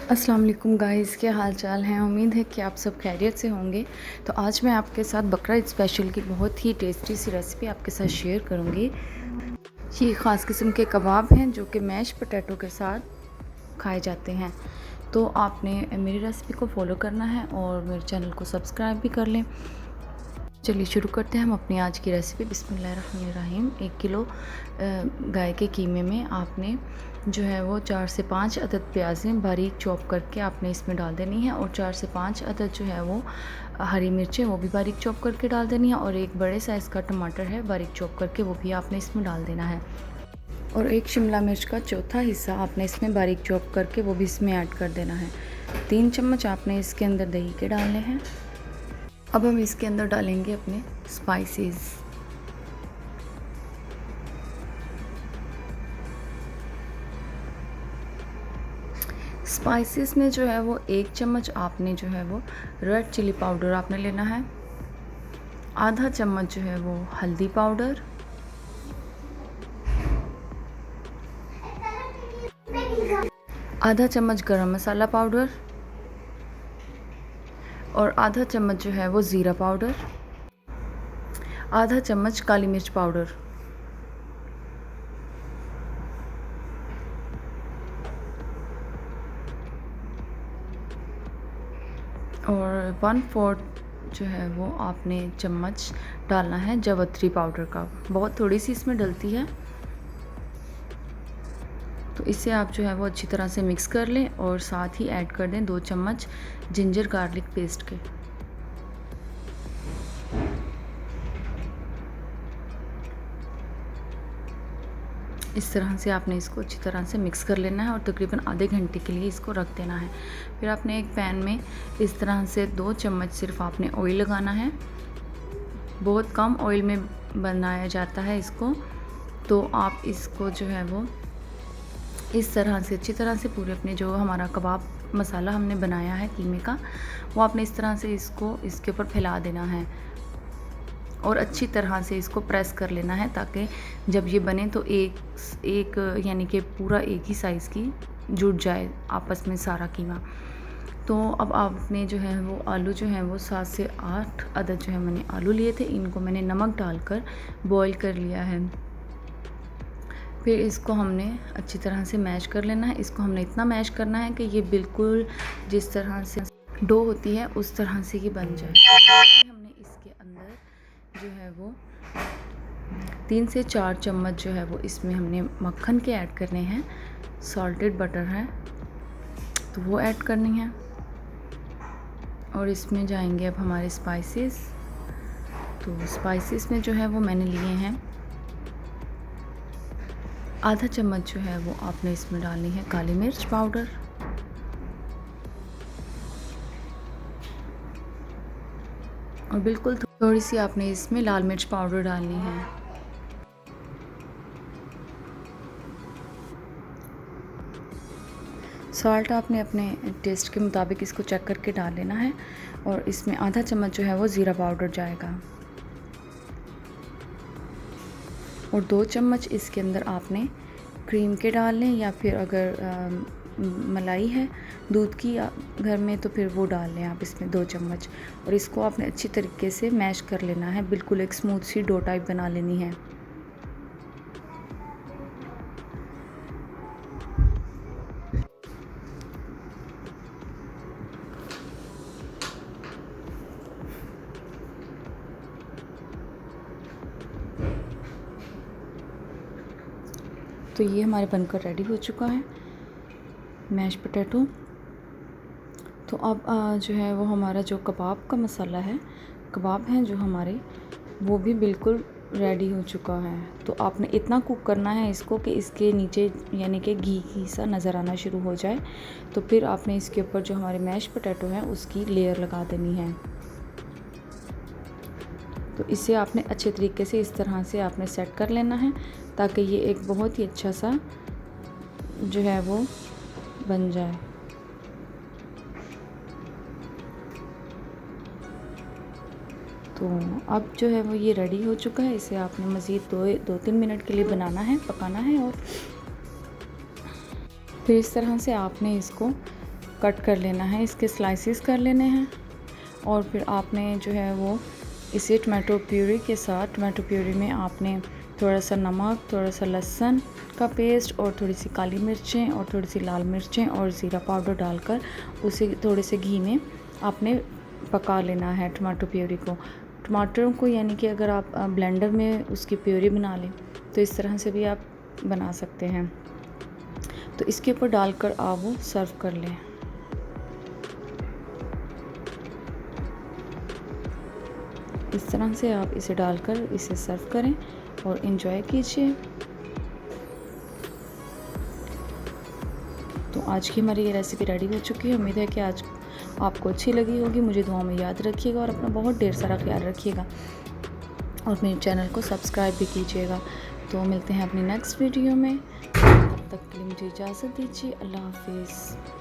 अस्सलाम वालेकुम गाइस, क्या हाल चाल हैं। उम्मीद है कि आप सब खैरियत से होंगे। तो आज मैं आपके साथ बकरा ईद स्पेशल की बहुत ही टेस्टी सी रेसिपी आपके साथ शेयर करूंगी। ये ख़ास किस्म के कबाब हैं जो कि मैश पोटैटो के साथ खाए जाते हैं। तो आपने मेरी रेसिपी को फॉलो करना है और मेरे चैनल को सब्सक्राइब भी कर लें। चलिए शुरू करते हैं हम अपनी आज की रेसिपी। बिस्मिल्लाहिर्रहमानिर्रहीम। 1 किलो गाय के कीमे में आपने जो है वो 4 से 5 अदद प्याज़ें बारीक चॉप करके आपने इसमें डाल देनी है और 4 से 5 अदद जो है वो हरी मिर्चें वो भी बारीक चॉप करके डाल देनी है और एक बड़े साइज़ का टमाटर है बारीक चॉप करके वो भी आपने इसमें डाल देना है और एक शिमला मिर्च का चौथा हिस्सा आपने इसमें बारीक चॉप करके वो भी इसमें ऐड कर देना है। 3 चम्मच आपने इसके अंदर दही के डालने हैं। अब हम इसके अंदर डालेंगे अपने स्पाइसेस। स्पाइसेस में जो है वो 1 चम्मच आपने जो है वो रेड चिली पाउडर आपने लेना है, आधा चम्मच जो है वो हल्दी पाउडर, आधा चम्मच गरम मसाला पाउडर और आधा चम्मच जो है वो ज़ीरा पाउडर, आधा चम्मच काली मिर्च पाउडर और 1/4 जो है वो आपने चम्मच डालना है जावित्री पाउडर का। बहुत थोड़ी सी इसमें डलती है, तो इसे आप जो है वो अच्छी तरह से मिक्स कर लें और साथ ही ऐड कर दें 2 चम्मच जिंजर गार्लिक पेस्ट के। इस तरह से आपने इसको अच्छी तरह से मिक्स कर लेना है और तकरीबन आधे घंटे के लिए इसको रख देना है। फिर आपने एक पैन में इस तरह से 2 चम्मच सिर्फ आपने ऑयल लगाना है। बहुत कम ऑयल में बनाया जाता है इसको, तो आप इसको जो है वो इस तरह से अच्छी तरह से पूरे अपने जो हमारा कबाब मसाला हमने बनाया है कीमे का, वो आपने इस तरह से इसको इसके ऊपर फैला देना है और अच्छी तरह से इसको प्रेस कर लेना है ताकि जब ये बने तो एक यानी कि पूरा एक ही साइज़ की जुड़ जाए आपस में सारा कीमा। तो अब आपने जो है वो आलू जो है वो 7 से 8 अदद जो है मैंने आलू लिए थे, इनको मैंने नमक डालकर बॉईल कर लिया है। फिर इसको हमने अच्छी तरह से मैश कर लेना है। इसको हमने इतना मैश करना है कि ये बिल्कुल जिस तरह से डो होती है उस तरह से ये बन जाए। हमने इसके अंदर जो है वो 3 से 4 चम्मच जो है वो इसमें हमने मक्खन के ऐड करने हैं। सॉल्टेड बटर है तो वो ऐड करनी है और इसमें जाएंगे अब हमारे स्पाइसेस। तो स्पाइसेस में जो है वो मैंने लिए हैं आधा चम्मच जो है वो आपने इसमें डालनी है काली मिर्च पाउडर, और बिल्कुल थोड़ी सी आपने इसमें लाल मिर्च पाउडर डालनी है। सॉल्ट आपने अपने टेस्ट के मुताबिक इसको चेक करके डाल लेना है और इसमें आधा चम्मच जो है वो ज़ीरा पाउडर जाएगा और 2 चम्मच इसके अंदर आपने क्रीम के डाल लें या फिर अगर मलाई है दूध की घर में तो फिर वो डाल लें आप इसमें 2 चम्मच और इसको आपने अच्छी तरीके से मैश कर लेना है। बिल्कुल एक स्मूथ सी डो टाइप बना लेनी है। तो ये हमारे बनकर रेडी हो चुका है मैश पोटैटो। तो अब जो है वो हमारा जो कबाब का मसाला है, कबाब हैं जो हमारे वो भी बिल्कुल रेडी हो चुका है। तो आपने इतना कुक करना है इसको कि इसके नीचे यानी कि घी सा नज़र आना शुरू हो जाए। तो फिर आपने इसके ऊपर जो हमारे मैश पोटैटो हैं उसकी लेयर लगा देनी है। तो इसे आपने अच्छे तरीके से इस तरह से आपने सेट कर लेना है ताकि ये एक बहुत ही अच्छा सा जो है वो बन जाए। तो अब जो है वो ये रेडी हो चुका है। इसे आपने मज़ीद 2-3 मिनट के लिए बनाना है, पकाना है और फिर इस तरह से आपने इसको कट कर लेना है, इसके स्लाइसेस कर लेने हैं। और फिर आपने जो है वो इसे टमाटो प्यूरी के साथ, टमाटो प्यूरी में आपने थोड़ा सा नमक, थोड़ा सा लहसुन का पेस्ट और थोड़ी सी काली मिर्चें और थोड़ी सी लाल मिर्चें और ज़ीरा पाउडर डालकर उसे थोड़े से घी में आपने पका लेना है टमाटो प्यूरी को। टमाटरों को यानी कि अगर आप ब्लेंडर में उसकी प्यूरी बना लें तो इस तरह से भी आप बना सकते हैं। तो इसके ऊपर डालकर आप वो सर्व कर लें। इस तरह से आप इसे डालकर इसे सर्व करें और इन्जॉय कीजिए। तो आज की हमारी ये रेसिपी रेडी हो चुकी है। उम्मीद है कि आज आपको अच्छी लगी होगी। मुझे दुआ में याद रखिएगा और अपना बहुत ढेर सारा ख्याल रखिएगा और मेरे चैनल को सब्सक्राइब भी कीजिएगा। तो मिलते हैं अपनी नेक्स्ट वीडियो में, तब तक के लिए मुझे इजाज़त दीजिए। अल्लाह हाफिज़।